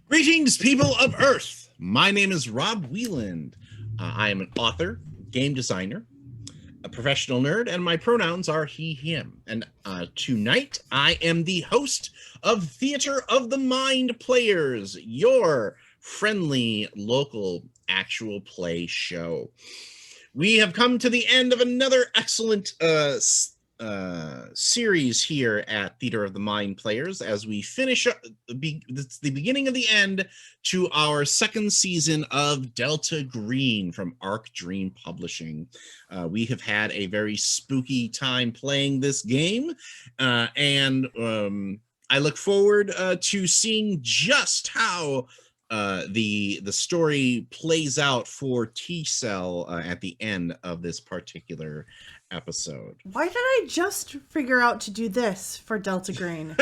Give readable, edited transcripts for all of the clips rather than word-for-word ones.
Greetings, people of Earth. My name is Rob Wieland. I am an author, game designer, a professional nerd, and my pronouns are he, him. And tonight, I am the host of Theater of the Mind Players, your friendly local actual play show. We have come to the end of another excellent series here at Theater of the Mind Players as we finish up the beginning of the end to our second season of Delta Green from Arc Dream Publishing. We have had a very spooky time playing this game, and I look forward to seeing just how the story plays out for T-Cell at the end of this particular episode. Why did I just figure out to do this for Delta Green?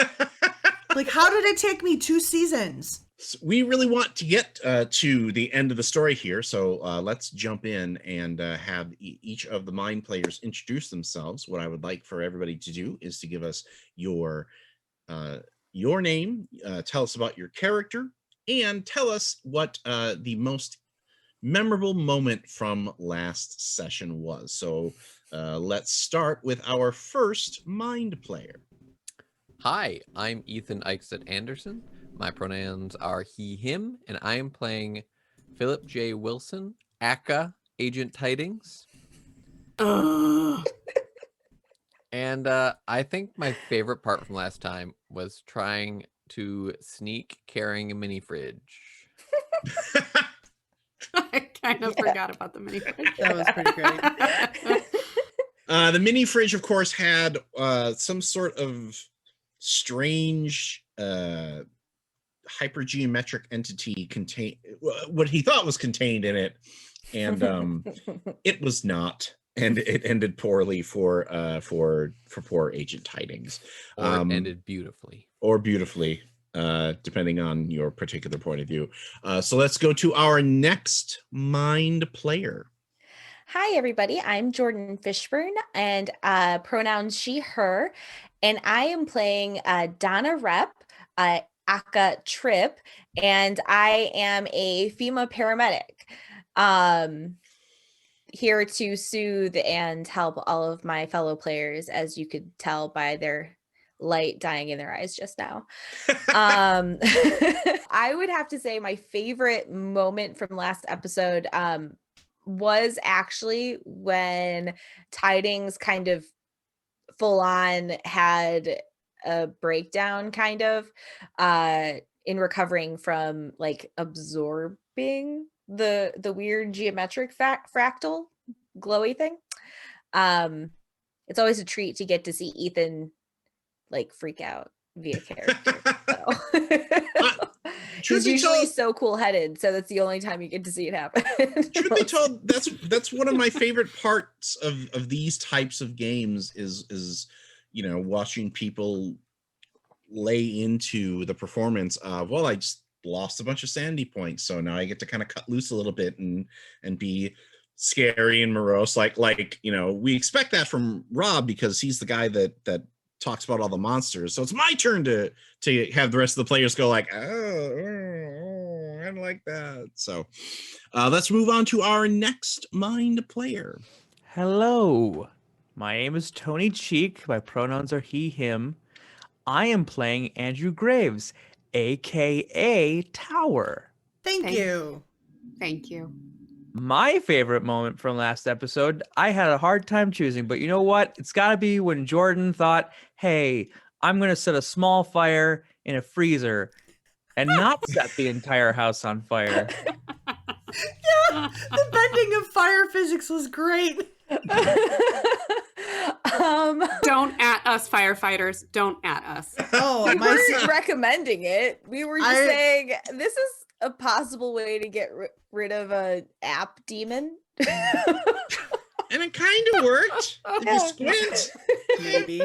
Like, how did it take me 2 seasons? We really want to get to the end of the story here, so let's jump in and have each of the mind players introduce themselves. What I would like for everybody to do is to give us your name, tell us about your character, and tell us what the most memorable moment from last session was. So let's start with our first mind player. Hi, I'm Ethan Eichstadt Anderson. My pronouns are he, him, and I am playing Philip J. Wilson, aka Agent Tidings. And I think my favorite part from last time was trying to sneak carrying a mini fridge. I kind of forgot about the mini fridge. That was pretty great. The mini fridge, of course, had some sort of strange hypergeometric entity contained, what he thought was contained in it, and it was not, and it ended poorly for poor Agent Tidings, Or it ended beautifully. or beautifully, depending on your particular point of view. So let's go to our next mind player. Hi, everybody. I'm Jordan Fishburne, and pronouns she, her, and I am playing Donna Rep, aka Tripp, and I am a FEMA paramedic. Here to soothe and help all of my fellow players, as you could tell by their light dying in their eyes just now. I would have to say my favorite moment from last episode was actually when Tidings kind of full on had a breakdown kind of in recovering from like absorbing the weird geometric fractal glowy thing. It's always a treat to get to see Ethan like freak out via character. He's usually so cool-headed, so that's the only time you get to see it happen. Truth be told, that's one of my favorite parts of these types of games is watching people lay into the performance of, well, I just lost a bunch of sanity points, so now I get to kind of cut loose a little bit and be scary and morose, like we expect that from Rob because he's the guy that talks about all the monsters. So it's my turn to have the rest of the players go like, oh, I don't like that. So let's move on to our next mind player. Hello, my name is Tony Cheek. My pronouns are he, him. I am playing Andrew Graves, aka Tower. Thank you. Thank you. My favorite moment from last episode, I had a hard time choosing, but you know what? It's got to be when Jordan thought, hey, I'm going to set a small fire in a freezer and not set the entire house on fire. Yeah, the bending of fire physics was great. Don't at us, firefighters. Don't at us. Oh, we weren't recommending it. We were just saying this is a possible way to get rid of a app demon. And it kind of worked. If you squint, maybe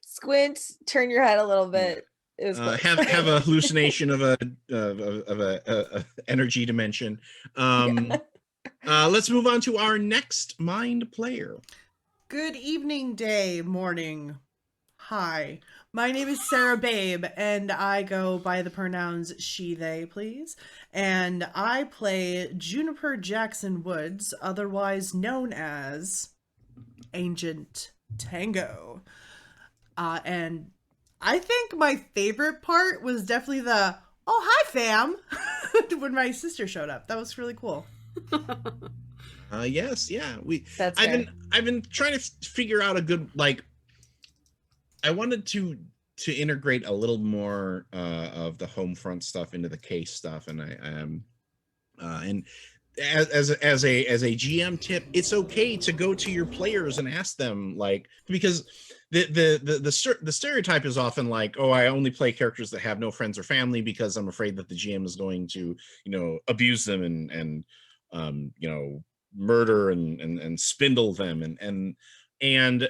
squint, turn your head a little bit. It was have a hallucination of a energy dimension. Let's move on to our next mind player. Good evening, day, morning. Hi, my name is Sarah Babe, and I go by the pronouns she, they, please. And I play Juniper Jackson Woods, otherwise known as Agent Tango. And I think my favorite part was definitely the, oh, hi, fam, when my sister showed up. That was really cool. Yes, yeah. I've been trying to figure out a good, like, I wanted to integrate a little more of the home front stuff into the case stuff, and and as a GM tip, it's okay to go to your players and ask them, like, because the stereotype is often like, oh, I only play characters that have no friends or family because I'm afraid that the GM is going to abuse them and murder and spindle them, and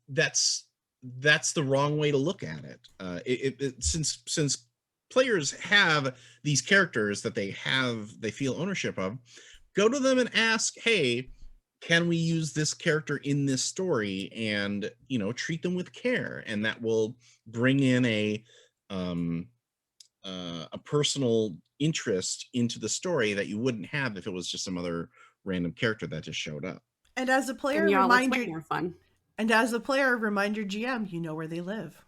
that's the wrong way to look at it. Since players have these characters that they feel ownership of, go to them and ask, hey, can we use this character in this story, and treat them with care, and that will bring in a personal interest into the story that you wouldn't have if it was just some other random character that just showed up. And as a player, remind your fun. And as a player, remind your GM, you know where they live.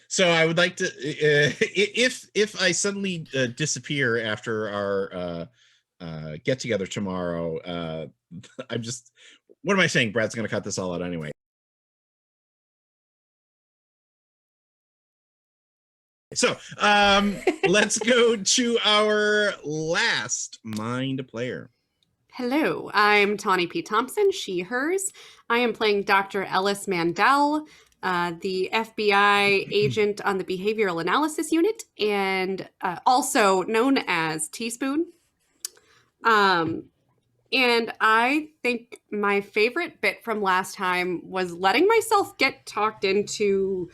So I would like to, if I suddenly disappear after our get together tomorrow, what am I saying? Brad's going to cut this all out anyway. So let's go to our last mind player. Hello, I'm Tawny P. Thompson, she, hers. I am playing Dr. Ellis Mandel, the FBI agent on the Behavioral Analysis Unit, and also known as Teaspoon. And I think my favorite bit from last time was letting myself get talked into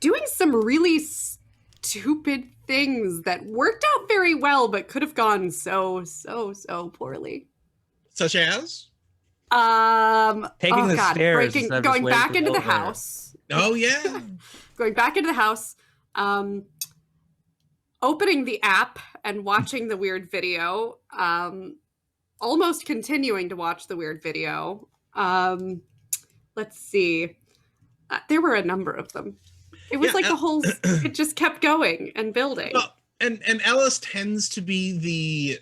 doing some really stupid things that worked out very well, but could have gone so poorly. Such as? Taking the stairs instead of just going waiting back for into the elevator. house. Oh, yeah. Going back into the house, opening the app and watching the weird video, almost continuing to watch the weird video. Let's see. There were a number of them. It was like the whole, it just kept going and building. Well, and Ellis tends to be the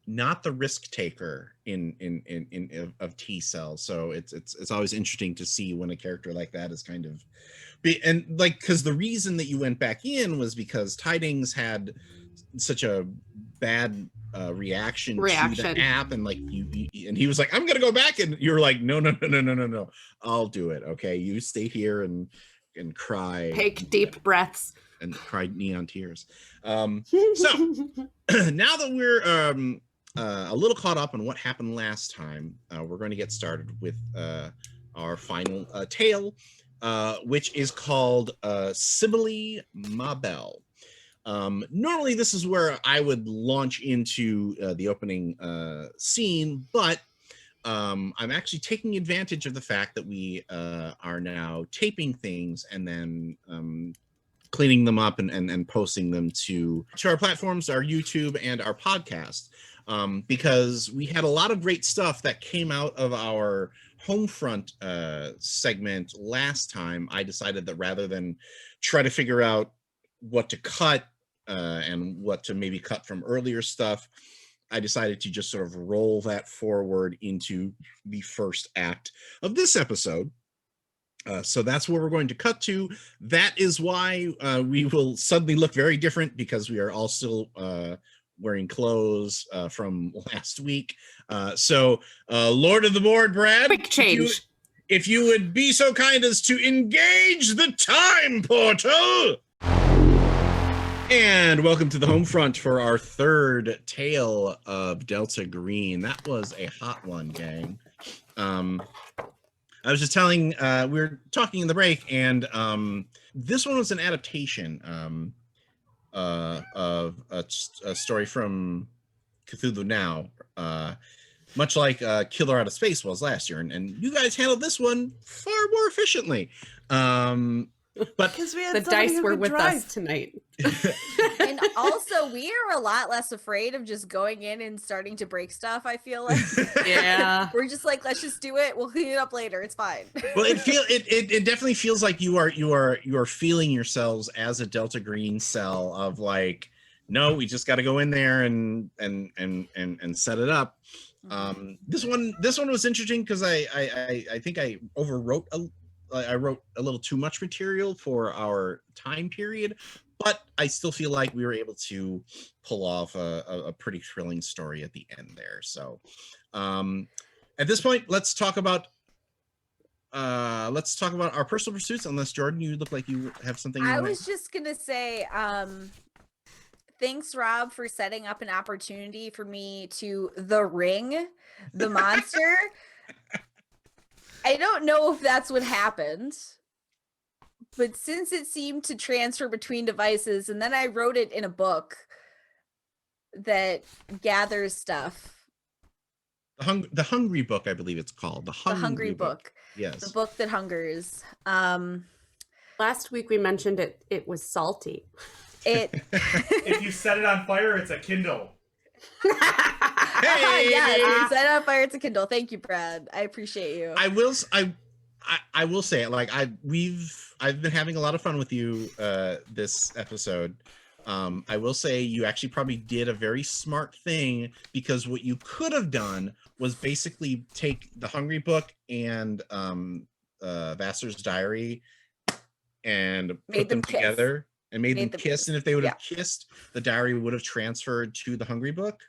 not the risk taker in of T cells. So it's always interesting to see when a character like that is kind of because the reason that you went back in was because Tidings had such a bad reaction to the app, and like you and he was like, I'm gonna go back, and you were like, no, I'll do it. Okay, you stay here and cry, take deep breaths and cry neon tears. So now that we're a little caught up on what happened last time, we're going to get started with our final tale, which is called Cybele, Ma Belle. Normally this is where I would launch into the opening scene, but I'm actually taking advantage of the fact that we are now taping things and then cleaning them up and posting them to our platforms, our YouTube and our podcast, because we had a lot of great stuff that came out of our Homefront segment last time. I decided that rather than try to figure out what to cut and what to maybe cut from earlier stuff, I decided to just sort of roll that forward into the first act of this episode. So that's where we're going to cut to. That is why we will suddenly look very different, because we are all still wearing clothes from last week. So Lord of the Board, Brad, quick change. If you would be so kind as to engage the time portal. And welcome to the Homefront for our third tale of Delta Green. That was a hot one, gang. I was just telling, we were talking in the break, and this one was an adaptation of a story from Cthulhu Now, much like Killer Out of Space was last year. And you guys handled this one far more efficiently. But because we had the dice were with drive. us tonight. And also, we are a lot less afraid of just going in and starting to break stuff, I feel like. Yeah. We're just like, let's just do it. We'll clean it up later. It's fine. Well, it definitely feels like you are feeling yourselves as a Delta Green cell of like, no, we just got to go in there and set it up. This one was interesting because I think I overwrote I wrote a little too much material for our time period, but I still feel like we were able to pull off a pretty thrilling story at the end there. So at this point, let's talk about our personal pursuits, unless Jordan, you look like you have something. I was just gonna say, thanks, Rob, for setting up an opportunity for me to ring the monster. I don't know if that's what happened, but since it seemed to transfer between devices, and then I wrote it in a book that gathers stuff. The Hungry Book, I believe it's called. The Hungry Book. Yes. The book that hungers. Last week we mentioned it was salty. If you set it on fire, it's a Kindle. Hey! Yeah, if you set it on fire, it's a Kindle. Thank you, Brad. I appreciate you. I will say it, like I've been having a lot of fun with you this episode. I will say you actually probably did a very smart thing, because what you could have done was basically take the Hungry Book and Vassar's Diary and put them together. and made them Made them kiss. kiss. And if they would have kissed, the diary would have transferred to the Hungry Book.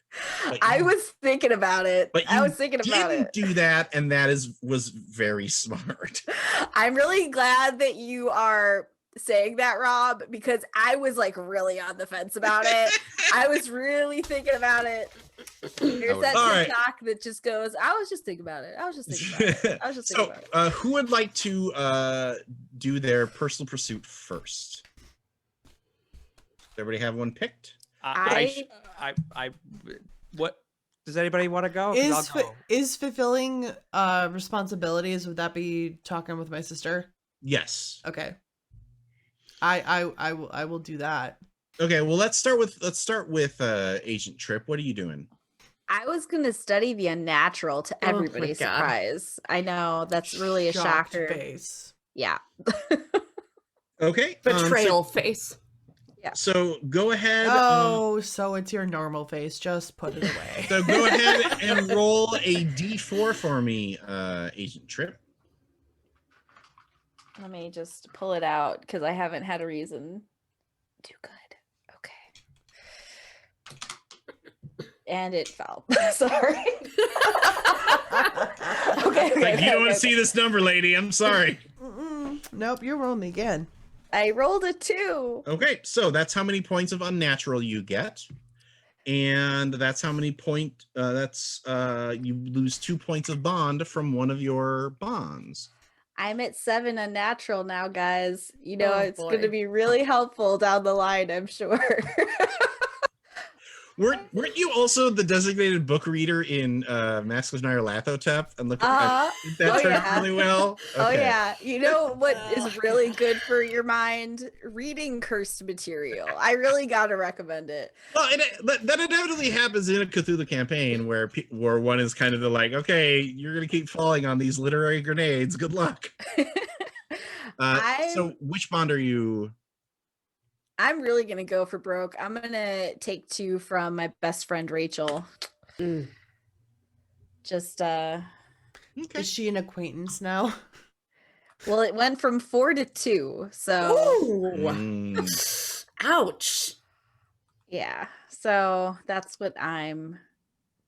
But I you- was thinking about it. But I you was thinking about didn't it. do that, and that was very smart. I'm really glad that you are saying that, Rob, because I was like really on the fence about it. I was really thinking about it. There's that All right. TikTok that just goes, I was just thinking about it. I was just thinking about it. I was just thinking So, about it. who would like to do their personal pursuit first? Does everybody have one picked? What does anybody want to go? 'Cause I'll go. Is fulfilling responsibilities, would that be talking with my sister? Yes. Okay. I will do that. Okay, well let's start with Agent Tripp. What are you doing? I was going to study the unnatural to Oh my everybody's God. surprise. I know that's really a Shocked shocker. face. Yeah. Okay. Betrayal face. So go ahead. Oh, so it's your normal face. Just put it away. So go ahead and roll a D4 for me, Agent Tripp. Let me just pull it out because I haven't had a reason. Do good. Okay. And it fell. Sorry. Okay. Like, you don't want to see this number, lady. I'm sorry. Nope, you're rolling again. I rolled a 2. Okay, so that's how many points of unnatural you get. And that's how many you lose 2 points of bond from one of your bonds. I'm at 7 unnatural now, guys. You know, Oh, it's going to boy. be really helpful down the line, I'm sure. Weren't you also the designated book reader in Mask of Nyarlathotep? And look at that turned out really well. Oh Okay. yeah. You know what is really good for your mind? Reading cursed material. I really gotta recommend it. Well, that inevitably happens in a Cthulhu campaign where one is kind of like, okay, you're gonna keep falling on these literary grenades. Good luck. So which bond are you? I'm really gonna go for broke. I'm gonna take 2 from my best friend Rachel. Just Okay. Is she an acquaintance now? well, it went from 4 to 2, so Ooh. Ouch. yeah. So that's what I'm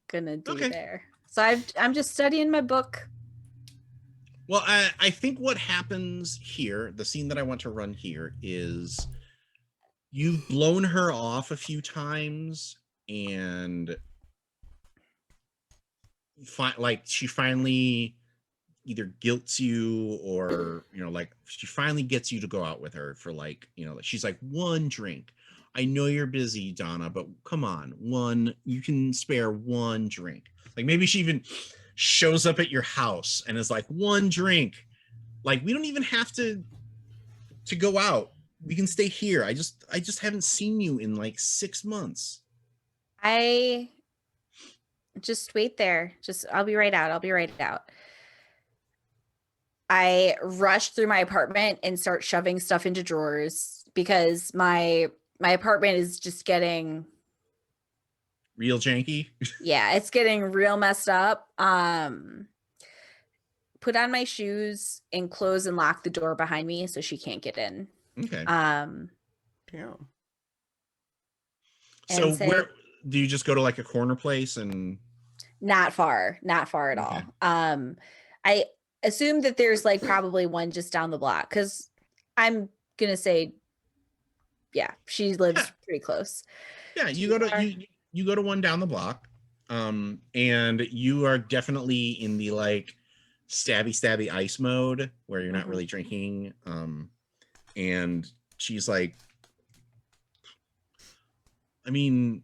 gonna do Okay. there. So I'm just studying my book. Well, I think what happens here, the scene that I want to run here is you've blown her off a few times, and she finally either guilts you or, like she finally gets you to go out with her for she's like, one drink. I know you're busy, Donna, but come on, you can spare one drink. Like maybe she even shows up at your house and is like, one drink. Like we don't even have to go out. We can stay here. I just haven't seen you in like 6 months. I just wait there. I'll be right out. I rush through my apartment and start shoving stuff into drawers because my apartment is just getting Real janky. yeah, it's getting real messed up. Put on my shoes and close and lock the door behind me so she can't get in. Okay. Yeah. So and say- where do you just go to like a corner place and? Not far at all. I assume that there's like probably one just down the block because I'm gonna say, yeah, she lives pretty close. Yeah, you go to one down the block, and you are definitely in the like stabby ice mode where you're not really drinking. And she's like, I mean,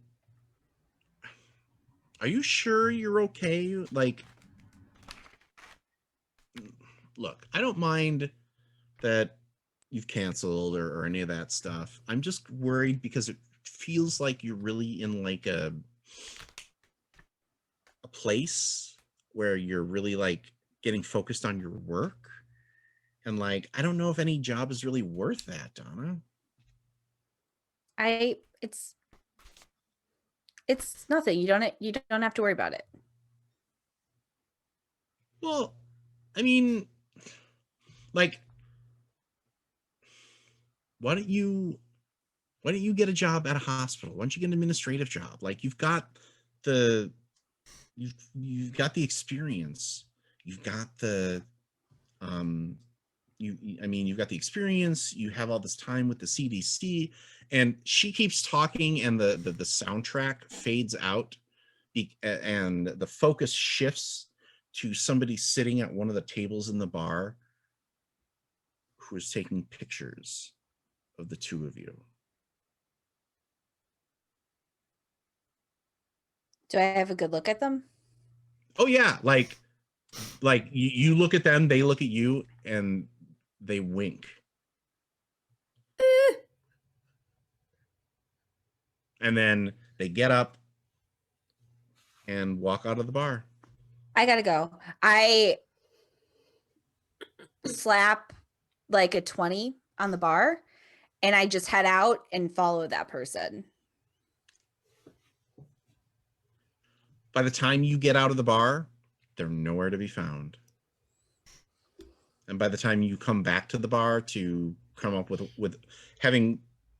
are you sure you're okay? Like, look, I don't mind that you've canceled or any of that stuff. I'm just worried because it feels like you're really in like a place where you're really like getting focused on your work. And like, I don't know if any job is really worth that, Donna. It's nothing. You don't have to worry about it. Well, I mean, like, why don't you Why don't you get a job at a hospital? Why don't you get an administrative job? Like you've got the experience. You've got the you've got the experience. You have all this time with the CDC, and she keeps talking, and the soundtrack fades out, and the focus shifts to somebody sitting at one of the tables in the bar who is taking pictures of the two of you. Do I have a good look at them? Oh yeah, like you look at them, they look at you, and they wink. And then they get up and walk out of the bar. I gotta go. I slap like a 20 on the bar, and I just head out and follow that person. By the time you get out of the bar, they're nowhere to be found. And by the time you come back to the bar to come up with having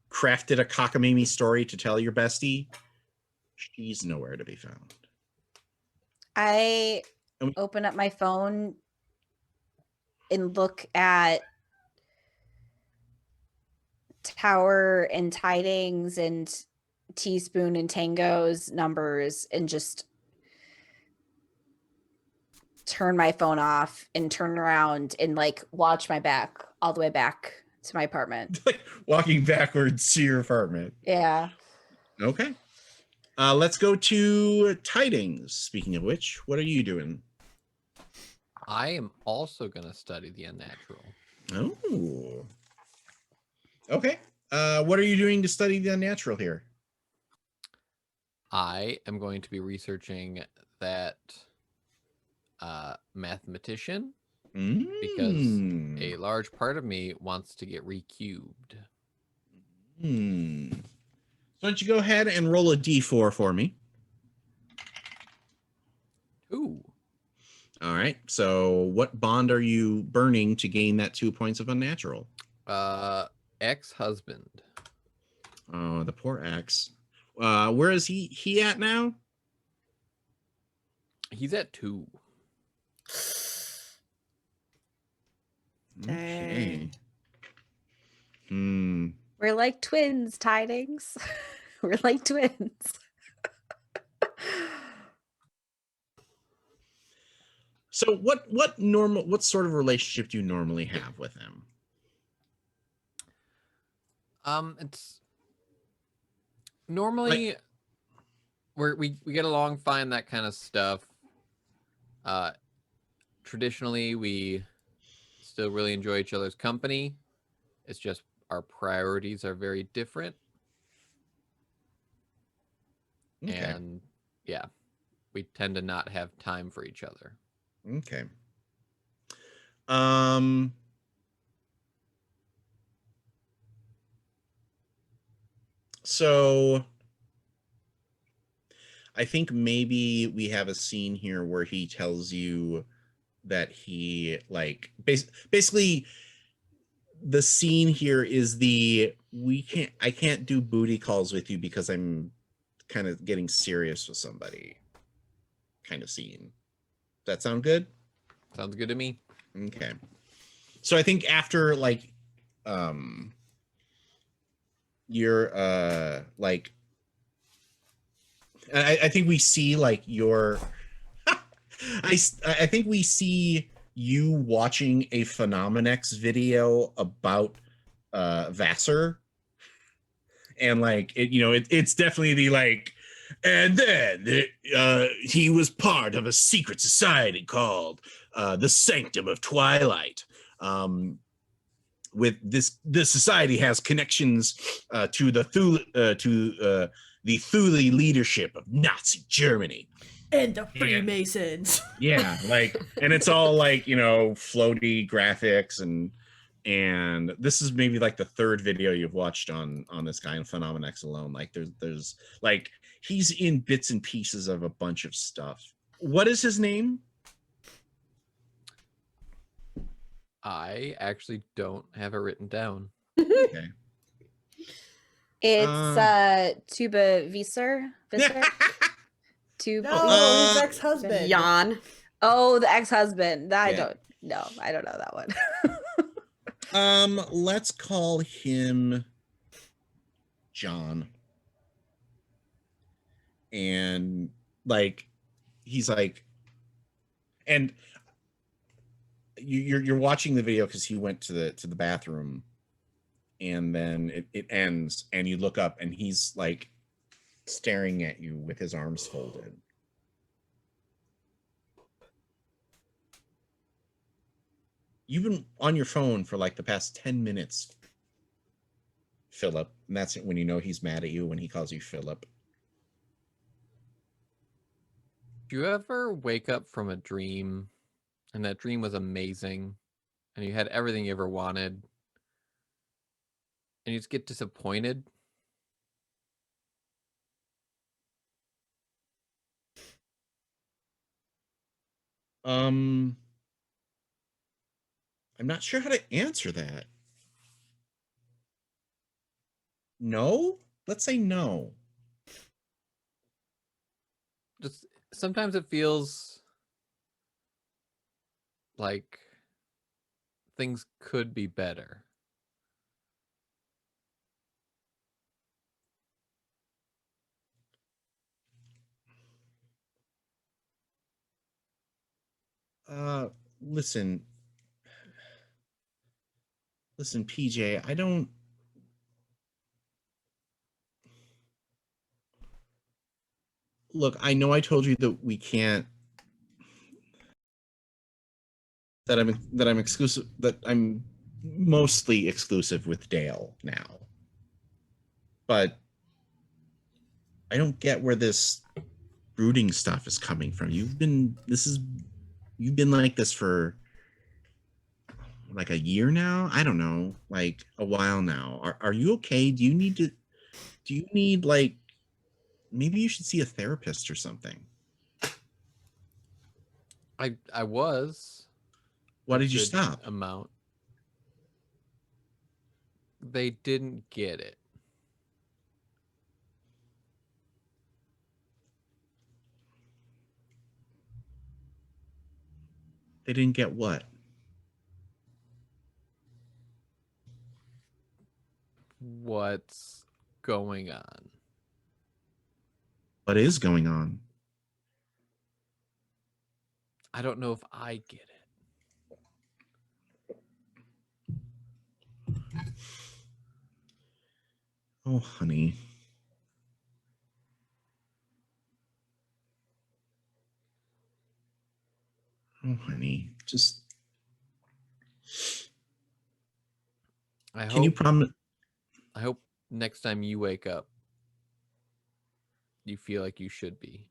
crafted a cockamamie story to tell your bestie, she's nowhere to be found. I open up my phone and look at Tower and Tidings and Teaspoon and Tango's numbers and just turn my phone off and turn around and like watch my back all the way back to my apartment. Like walking backwards to your apartment. Yeah. Okay. Let's go to Tidings. Speaking of which, what are you doing? I am also going to study the unnatural. Oh. Okay. What are you doing to study the unnatural here? I am going to be researching that mathematician because a large part of me wants to get recubed. So why don't you go ahead and roll a d4 for me? Ooh. All right. So what bond are you burning to gain that 2 points of unnatural? Ex-husband. Oh, the poor ex. Where is he at now? He's at 2. Okay. We're like twins, Tidings. We're like twins. So what sort of relationship do you normally have with him? It's normally we get along fine, that kind of stuff. Traditionally we still really enjoy each other's company. It's just our priorities are very different. Okay. And yeah, we tend to not have time for each other. Okay. So I think maybe we have a scene here where he tells you that he like basically the scene here is I can't do booty calls with you because I'm kind of getting serious with somebody kind of scene. Does that sound good? Sounds good to me. Okay. So I think after like you're like I think we see like your I think we see you watching a Phenomenex video about Vassar, and like it's definitely the like, and then he was part of a secret society called the Sanctum of Twilight. With this society has connections to the Thule leadership of Nazi Germany. And the Freemasons. Yeah, like, and it's all like, floaty graphics, and this is maybe like the third video you've watched on this guy in Phenomenex alone. Like there's like, he's in bits and pieces of a bunch of stuff. What is his name? I actually don't have it written down. Okay. It's Tuba Visser. Tuba. No, his ex-husband. Jan. Oh, the ex-husband. I Yeah. don't know that one. Let's call him John. And like, he's like, and you're watching the video because he went to the bathroom, and then it ends, and you look up, and he's like staring at you with his arms folded. You've been on your phone for like the past 10 minutes, Philip. And that's when you know he's mad at you, when he calls you Philip. Do you ever wake up from a dream and that dream was amazing and you had everything you ever wanted and you just get disappointed? I'm not sure how to answer that. No? Let's say no. Just sometimes it feels like things could be better. Listen, PJ, I don't. Look, I know I told you that we can't. That I'm exclusive. That I'm mostly exclusive with Dale now. But I don't get where this brooding stuff is coming from. You've been like this for like a year now. I don't know, like a while now. Are you okay? Do you need like, maybe you should see a therapist or something? I was. Why a did you good stop? Amount. They didn't get it. They didn't get what? What's going on? What is going on? I don't know if I get it. Oh, honey. Oh, honey. Just. Can you promise? I hope next time you wake up, you feel like you should be.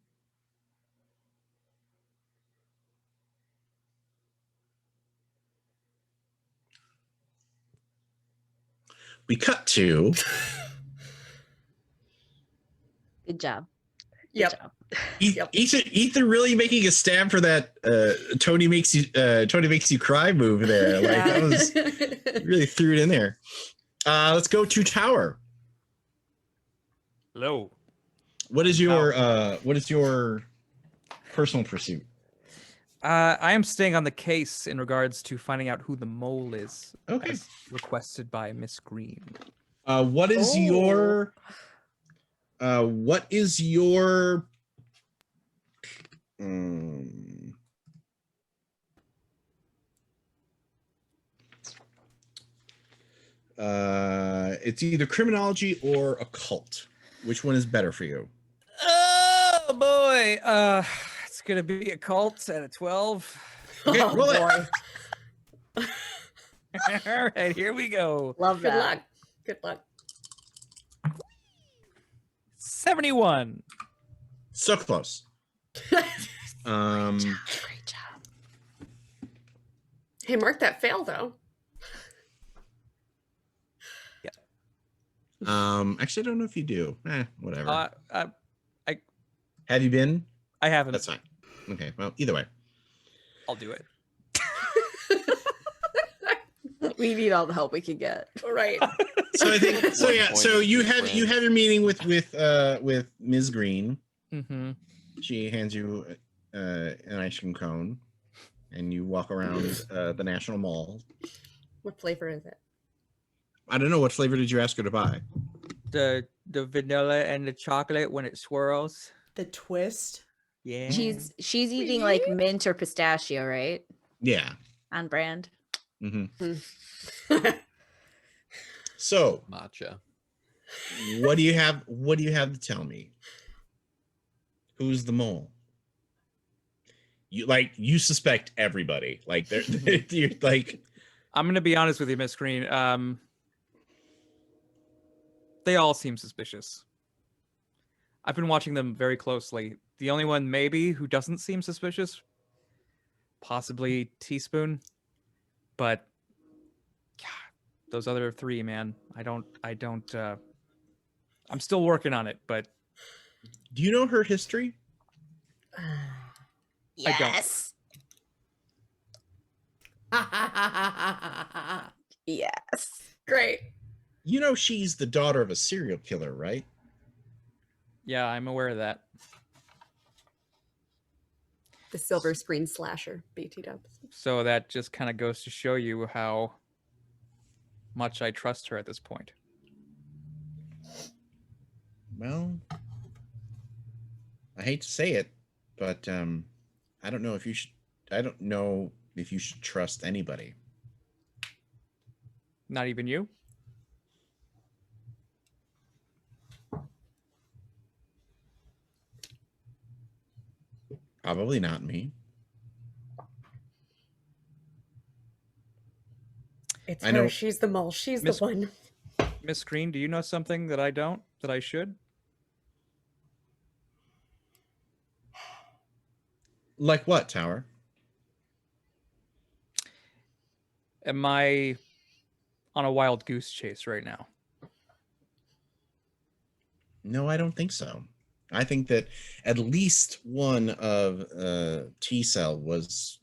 We cut to. Good job. Yep. Good job. Ethan really making a stab for that Tony makes you cry move there. Like, that was really threw it in there. Let's go to Tower. Hello. What is your personal pursuit? I am staying on the case in regards to finding out who the mole is. Okay. As requested by Miss Green. What is your it's either criminology or occult. Which one is better for you? Oh boy. It's gonna be a cult at a 12. Okay, roll it. All right, here we go. Love Good that. luck. Good luck. 71. So close. Great job. Hey, mark that fail though. Actually, I don't know if you do. Whatever. I Have you been? I haven't. That's fine. Okay. Well, either way. I'll do it. We need all the help we can get. Right. So I think so. Yeah. So you have your meeting with Ms. Green. Mm-hmm. She hands you an ice cream cone, and you walk around the National Mall. What flavor is it? I don't know, what flavor did you ask her to buy? The vanilla and the chocolate when it swirls. The twist. Yeah. She's eating like mint or pistachio, right? Yeah. On brand. Mm-hmm. So matcha. what do you have to tell me? Who's the mole? You suspect everybody. Like you're like, I'm gonna be honest with you, Miss Green. They all seem suspicious. I've been watching them very closely. The only one maybe who doesn't seem suspicious, possibly Teaspoon, but God, those other three, man, I don't. I'm still working on it, but do you know her history? Yes. Yes. Great. You know she's the daughter of a serial killer, right? yeah, I'm aware of that. The silver screen slasher, BT dubs. So that just kind of goes to show you how much I trust her at this point. Well, I hate to say it, but I don't know if you should trust anybody. Not even you? Probably not me. It's I her. know- She's the mole. She's Miss- the one. Miss Green, do you know something that I don't, that I should? Like what, Tower? Am I on a wild goose chase right now? No, I don't think so. I think that at least one of T-Cell was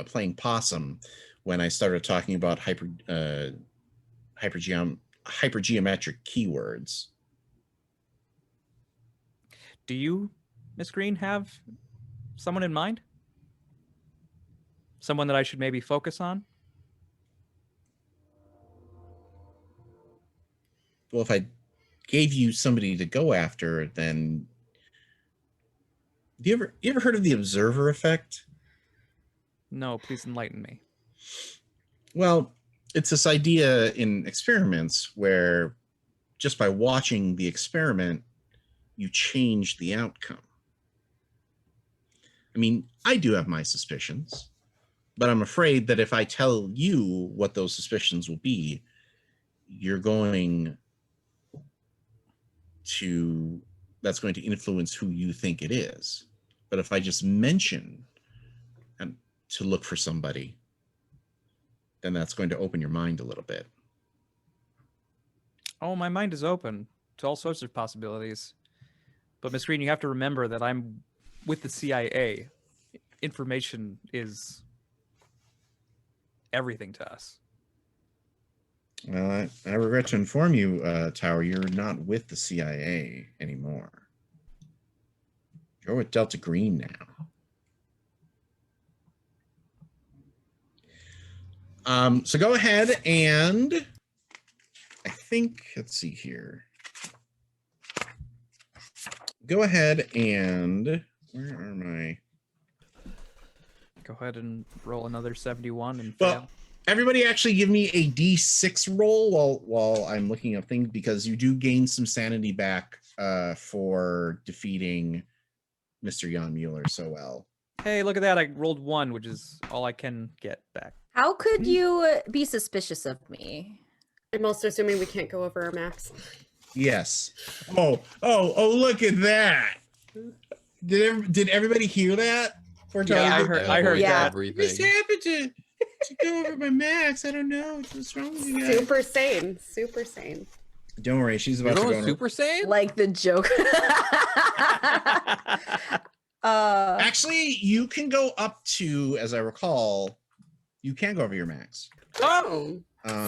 playing possum when I started talking about hypergeometric keywords. Do you, Miss Green, have someone in mind? Someone that I should maybe focus on? Well, if I gave you somebody to go after, then you ever heard of the observer effect? No, please enlighten me. Well, it's this idea in experiments where just by watching the experiment, you change the outcome. I mean, I do have my suspicions, but I'm afraid that if I tell you what those suspicions will be, that's going to influence who you think it is. But if I just mention to look for somebody, then that's going to open your mind a little bit. Oh, my mind is open to all sorts of possibilities. But Miss Green, you have to remember that I'm with the CIA. Information is everything to us. Well, I regret to inform you, Tower, you're not with the CIA anymore. You're with Delta Green now. So go ahead and I think, let's see here. Go ahead and, where are my? Go ahead and roll another 71 and Well, fail. everybody actually give me a D6 roll while I'm looking up things, because you do gain some sanity back for defeating Mr. Jan Mueller so well. Hey, look at that. I rolled 1, which is all I can get back. How could you be suspicious of me? I'm also assuming we can't go over our max. Yes. Oh, look at that. Did everybody hear that? Yeah, I heard Yeah. that. What's happened to go over my max? I don't know. What's wrong with you guys? Super sane. Super sane. Don't worry, she's You're about to going go. Super Saiyan? Like the joke. Actually, you can go up to, as I recall, you can go over your max. Oh.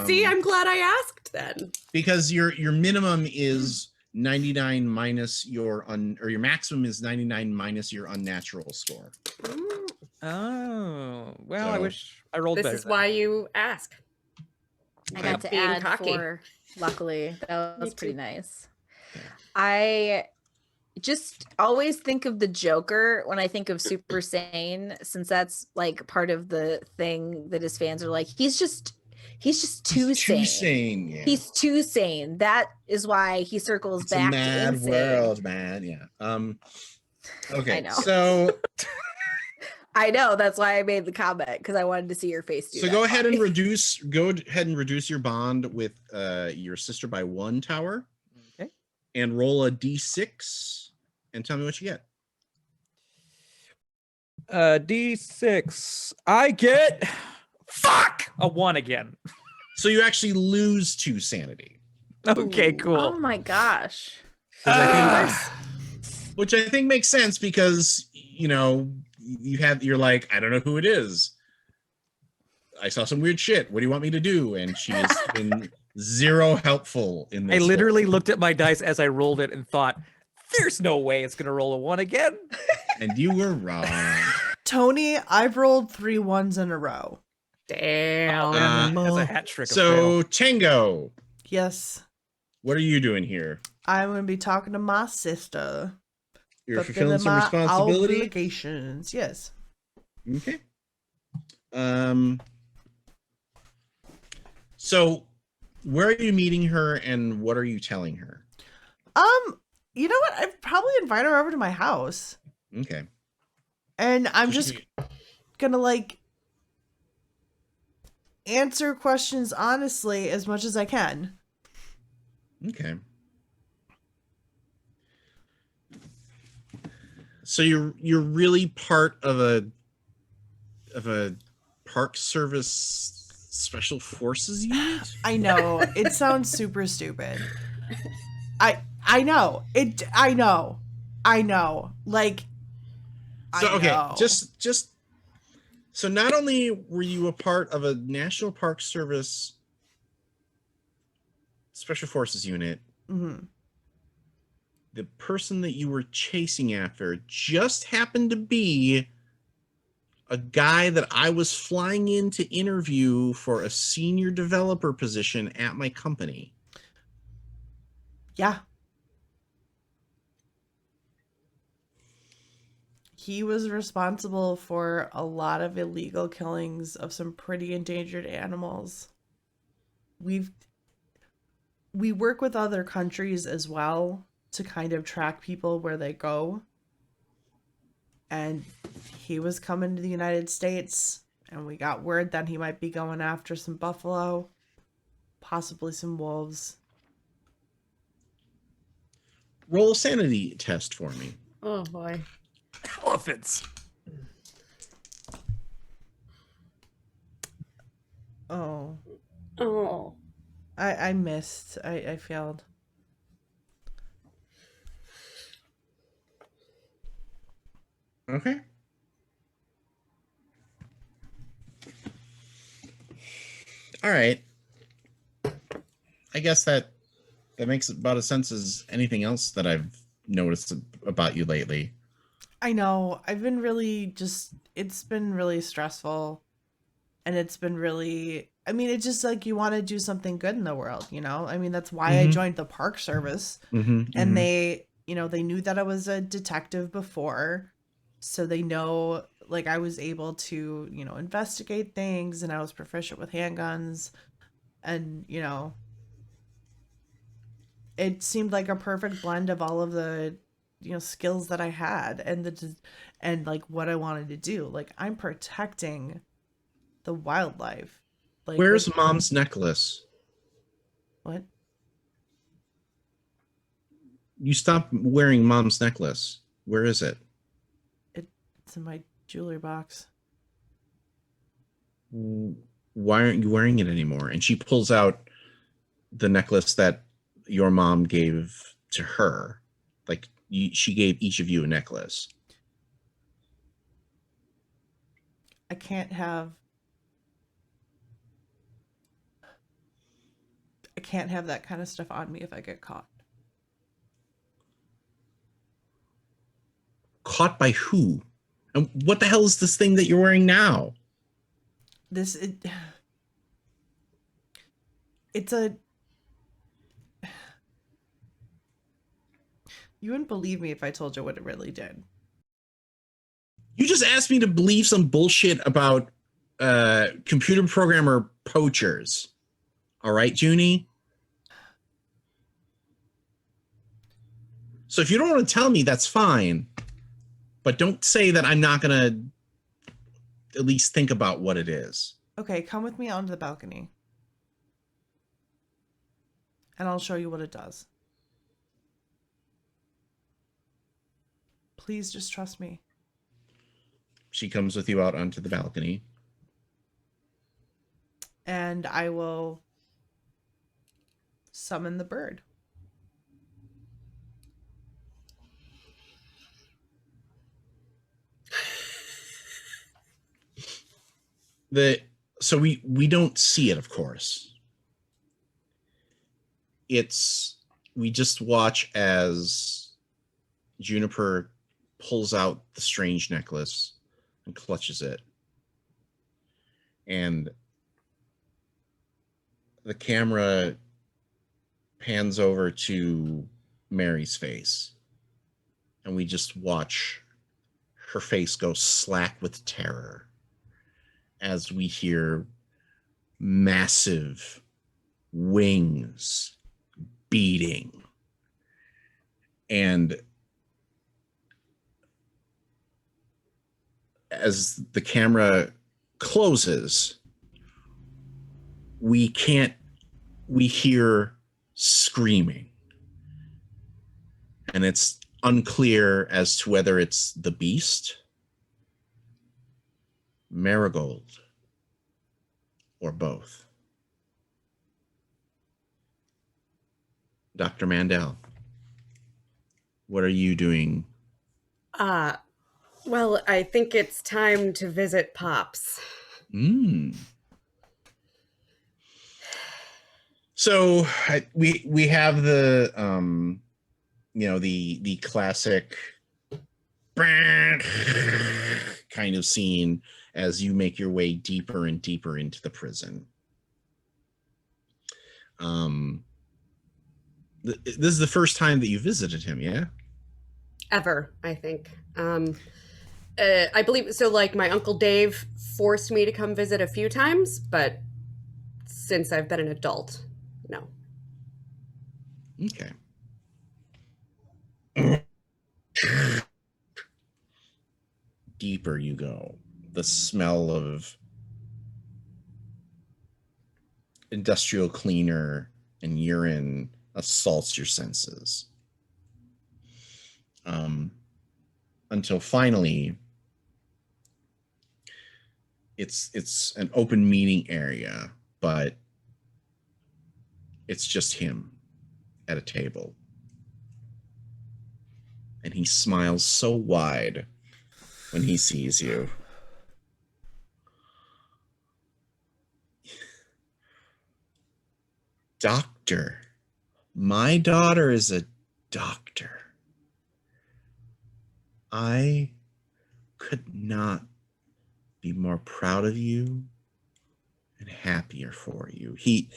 See, I'm glad I asked then. Because your minimum is 99 minus your your maximum is 99 minus your unnatural score. Oh, well, I So- wish I rolled better. This is why you ask. I got to Being add cocky. 4. Luckily, that Me was pretty too. nice. Okay. I just always think of the Joker when I think of Super Sane, since that's like part of the thing that his fans are like, he's just too sane. Yeah. He's too sane. That is why he circles It's a back to mad insane. world, man. Yeah. Okay. I know. So I know, that's why I made the comment, because I wanted to see your face do so that. go ahead and reduce your bond with your sister by 1 tower. Okay. And roll a d6 and tell me what you get. D6. I get a 1 again. So you actually lose 2 sanity. Okay, cool. Oh my gosh. Which I think makes sense because you're like, I don't know who it is. I saw some weird shit. What do you want me to do? And she has been zero helpful in this. I literally looked at my dice as I rolled it and thought, there's no way it's going to roll a 1 again. And you were wrong. Tony, I've rolled 3 1s in a row. Damn. That's a hat trick. So Tango, Yes, what are you doing here? I'm going to be talking to my sister. You're fulfilling some my responsibility. obligations. Yes. Okay. So where are you meeting her and what are you telling her? You know what? I'd probably invite her over to my house. Okay. And I'm So just she- gonna like answer questions honestly as much as I can. Okay. So you're really part of a park service special forces unit? I know. It sounds super stupid. I know. I know. Like So I okay, know. just so not only were you a part of a National Park Service Special Forces unit, Mhm. the person that you were chasing after just happened to be a guy that I was flying in to interview for a senior developer position at my company. Yeah. He was responsible for a lot of illegal killings of some pretty endangered animals. We work with other countries as well to kind of track people where they go. And he was coming to the United States, and we got word that he might be going after some buffalo, possibly some wolves. Roll a sanity test for me. Oh boy. Elephants. Oh, Oh. I missed. I failed. Okay. All right. I guess that makes about as sense as anything else that I've noticed about you lately. I know. I've been really it's been really stressful. And it's been really, I mean, it's just like you want to do something good in the world, you know? I mean, that's why I joined the Park Service. And they, they knew that I was a detective before. So they know, like, I was able to, investigate things and I was proficient with handguns. And, it seemed like a perfect blend of all of the, skills that I had and like what I wanted to do. Like, I'm protecting the wildlife. Like, Where's Mom's necklace? what? You stopped wearing Mom's necklace. Where is it? It's in my jewelry box. Why aren't you wearing it anymore? And she pulls out the necklace that your mom gave to her. Like, she gave each of you a necklace. I can't have I can't have that kind of stuff on me if I get caught. Caught by who? And what the hell is this thing that you're wearing now? It's a... You wouldn't believe me if I told you what it really did. You just asked me to believe some bullshit about computer programmer poachers. All right, Junie? So if you don't want to tell me, that's fine. But don't say that I'm not going to at least think about what it is. Okay, come with me onto the balcony. And I'll show you what it does. Please just trust me. She comes with you out onto the balcony. And I will summon the bird. So we don't see it, of course. We just watch as Juniper pulls out the strange necklace and clutches it. And the camera pans over to Mary's face. And we just watch her face go slack with terror as we hear massive wings beating. And as the camera closes, we hear screaming. And it's unclear as to whether it's the beast, Marigold, or both. Dr. Mandel, what are you doing? Well, I think it's time to visit Pops. So we have the the classic kind of scene as you make your way deeper and deeper into the prison. This is the first time that you visited him, yeah? Ever, I think. I believe so. Like, my Uncle Dave forced me to come visit a few times, but since I've been an adult, no. Okay. Deeper you go. The smell of industrial cleaner and urine assaults your senses. Until finally, it's an open meeting area, but it's just him at a table. And he smiles so wide when he sees you. Doctor, my daughter is a doctor. I could not be more proud of you and happier for you. He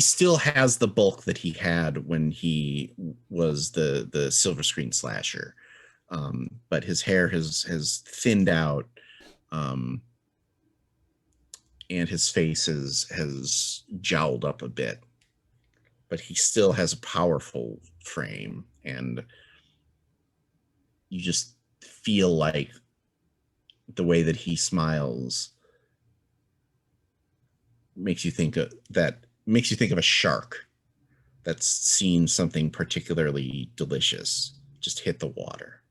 still has the bulk that he had when he was the silver screen slasher, but his hair has thinned out, and his face has jowled up a bit, but he still has a powerful frame, and you just feel like the way that he smiles makes you think of a shark that's seen something particularly delicious just hit the water.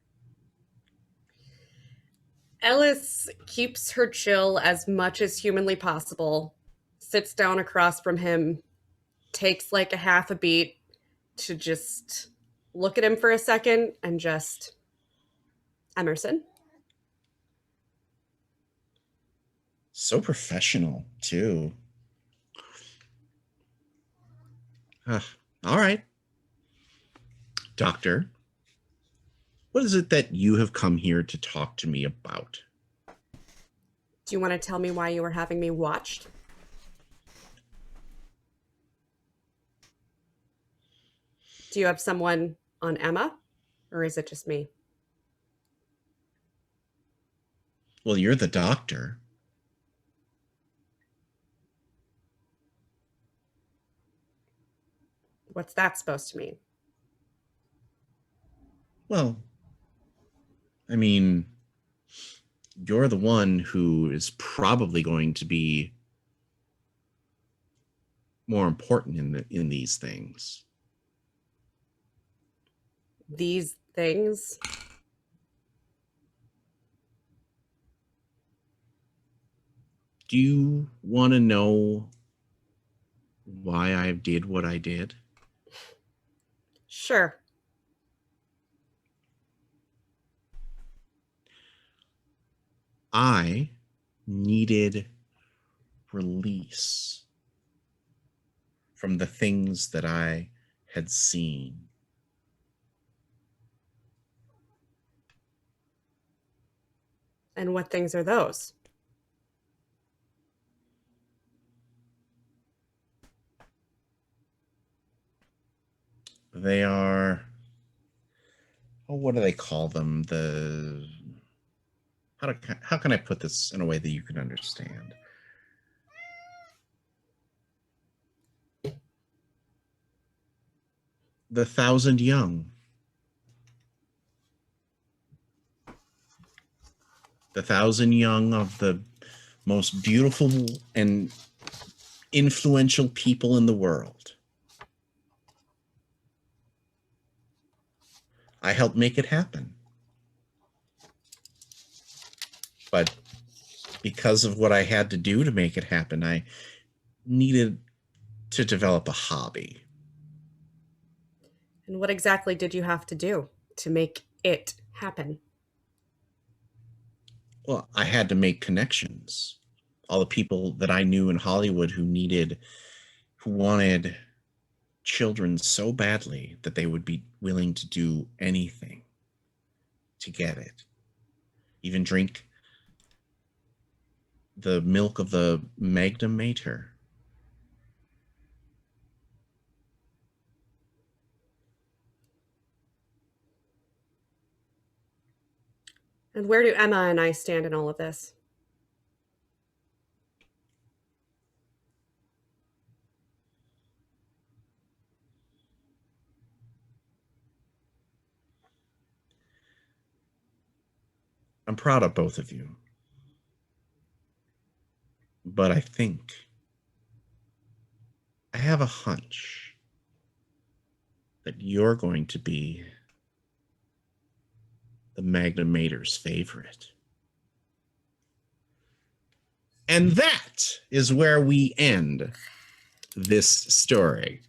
Ellis keeps her chill as much as humanly possible, sits down across from him, takes like a half a beat to just look at him for a second and just, Emerson. So professional, too. All right. Doctor, what is it that you have come here to talk to me about? Do you want to tell me why you were having me watched? Do you have someone on Emma, or is it just me? Well, you're the doctor. What's that supposed to mean? Well, I mean, you're the one who is probably going to be more important in these things. These things? Do you want to know why I did what I did? Sure. I needed release from the things that I had seen. And what things are those? They are, what do they call them? How can I put this in a way that you can understand? The 1,000 young. The 1,000 young of the most beautiful and influential people in the world. I helped make it happen. But because of what I had to do to make it happen, I needed to develop a hobby. And what exactly did you have to do to make it happen? Well, I had to make connections. All the people that I knew in Hollywood who wanted children so badly that they would be willing to do anything to get it. Even drink the milk of the Magna Mater. And where do Emma and I stand in all of this? I'm proud of both of you. But I think I have a hunch that you're going to be the Magna Mater's favorite. And that is where we end this story.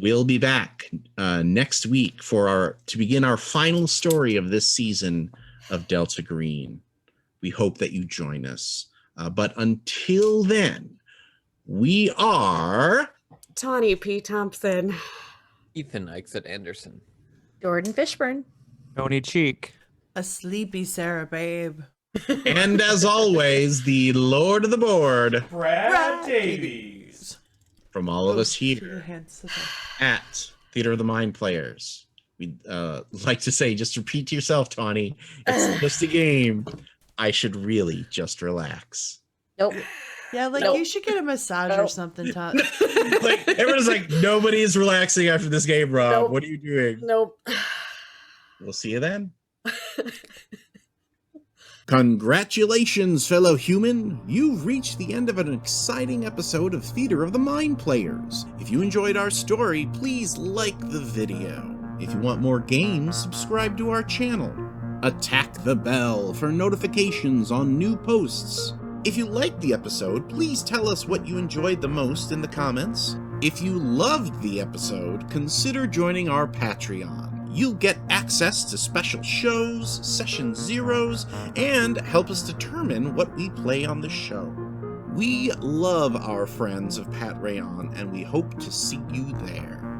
We'll be back next week to begin our final story of this season of Delta Green. We hope that you join us. But until then, we are Tawny P. Thompson, Ethan Eichset Anderson, Jordan Fishburne, Tony Cheek. A sleepy Sarah Babe. and as always, the Lord of the Board Brad Davies. from all of us Keep your here hands to the- at Theater of the Mind Players. We'd like to say, just repeat to yourself, Tawny, it's just a game. I should really just relax. Nope. Yeah, like Nope. you should get a massage or Nope. something, Todd. Like everyone's like, nobody's relaxing after this game, Rob. Nope. What are you doing? Nope. We'll see you then. Congratulations, fellow human! You've reached the end of an exciting episode of Theater of the Mind Players. If you enjoyed our story, please like the video. If you want more games, subscribe to our channel. Attack the bell for notifications on new posts. If you liked the episode, please tell us what you enjoyed the most in the comments. If you loved the episode, consider joining our Patreon. You'll get access to special shows, session zeros, and help us determine what we play on the show. We love our friends of Pat Rayon, and we hope to see you there.